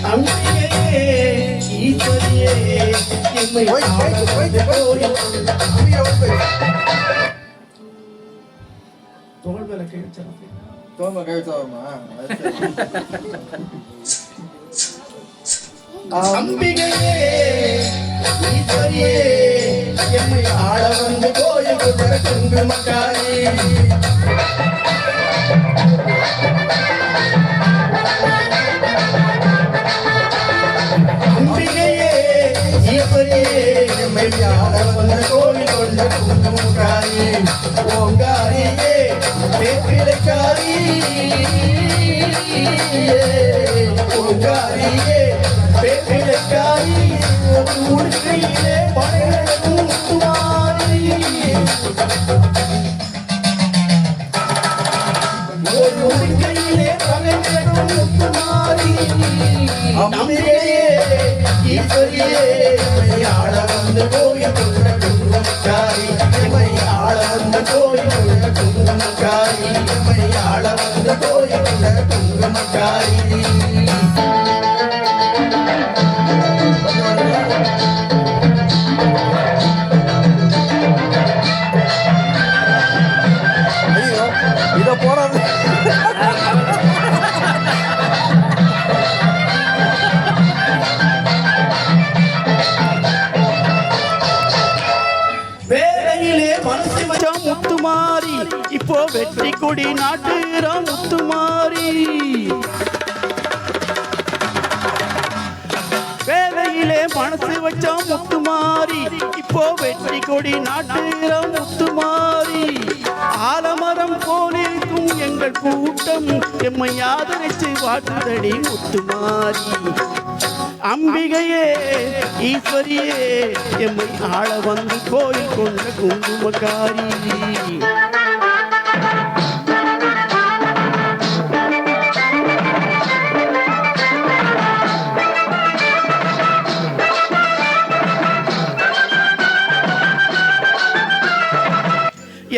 அம்பிகையே ஈஸ்வரியே எம்மை தோல் மேல கழிச்சாமா அம்பிகையே ஈஸ்வரியே எம்மை ஆள வந்து கோயில் கொண்ட குங்குமக்காரி அம்பிகையே ஈஸ்வரியே எம்மை ஆள வந்து கோயில் கொண்ட குங்குமக்காரி ஓங்காரியே வேப்பிலைக்காரி ஓங்காரியே வேப்பிலைக்காரி உடுக்கையிலே படையெடுக்கும் முத்துமாரி ஒரு உடுக்கையிலே படையெடுக்கும் முத்துமாரி அம்பிகையே ஈஸ்வரியே ஆள வந்து கோயில் கொண்ட குங்குமக்காரி ஆள வந்த கோயில் கொண்ட குங்குமக்காரி ஆள வந்த கோயில் கொண்ட குங்குமக்காரி இத போறாது வேலையிலே மனசு வச்சோம் முத்துமாரி இப்போ வெற்றி கொடி நாட்டுகிறோம் முத்துமாரி வேலையிலே மனசு வச்சோம் முத்துமாரி இப்போ வெற்றி கொடி நாட்டுகிறோம் முத்துமாரி ஆலமரம் போலிருக்கும் எங்கள் கூட்டம் எம்மை ஆதரிச்சு வாட்டுதடி முத்துமாரி அம்பிகையே ஈஸ்வரியே எம்மை ஆள வந்து கோயில் கொண்ட குங்குமக்காரி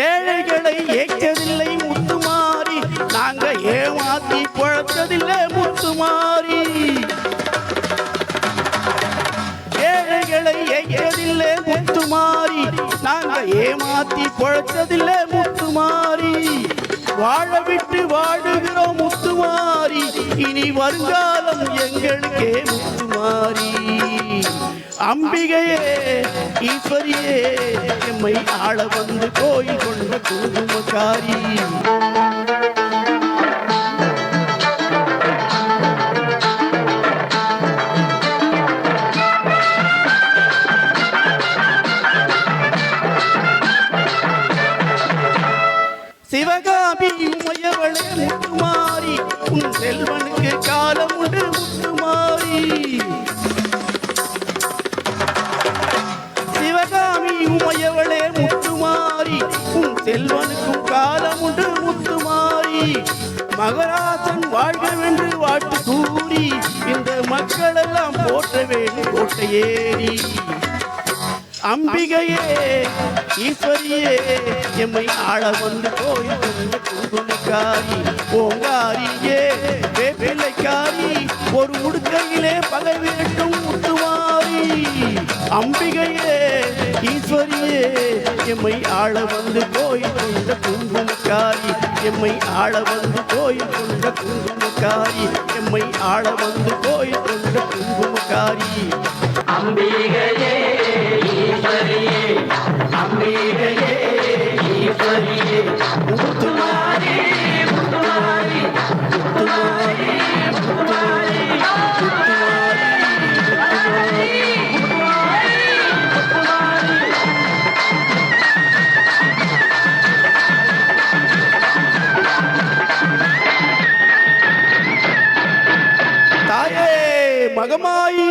ஏழைகளை ஏற்றதில்லை முத்துமாரி நாங்க ஏமாத்தி பழத்ததில்லை முத்துமாரி ஏழைகளை ஏற்றதில்லை முத்துமாரி நாங்க ஏமாத்தி பழத்ததில்லை முத்துமாரி வாழ விட்டு வாழுகிறோம் முத்துமாரி இனி வருங்காலம் எங்களுக்கே முத்துமாரி அம்பிகையே ஈஸ்வரியே எம்மை ஆள வந்து கோயில் கொண்ட குங்குமக்காரி சிவகாமி உமையவளே முத்துமாரி உன் செல்வனுக்கு காலம் உண்டு முத்துமாரி சிவகாமி உமையவளே முத்துமாரி உன் செல்வனுக்கும் காலம் உண்டு முத்துமாரி மகராசன் வாழ்கவென்று வாழ்த்து கூறி இந்த மக்களெல்லாம் போற்ற வேண்டும் கோட்டையேறி அம்பிகையே ஈஸ்வரியே எம்மை ஆள வந்து கோயில் கொண்ட குங்குமக்காரி ஓங்காரியே வேப்பிலைக்காரி ஒரு உடுக்கையிலே பகை விரட்டும் முத்துமாரி அம்பிகையே ஈஸ்வரியே எம்மை ஆள வந்து கோயில் கொண்ட குங்குமக்காரி எம்மை ஆள வந்து கோயில் கொண்ட குங்குமக்காரி எம்மை ஆள வந்து கோயில் கொண்ட குங்குமக்காரி அம்பிகையே ஈஸ்வரியே அம்பிகையே ஈஸ்வரியே முத்துமாரி முத்துமாரி முத்துமாரி முத்துமாரி தாயே மகமாயி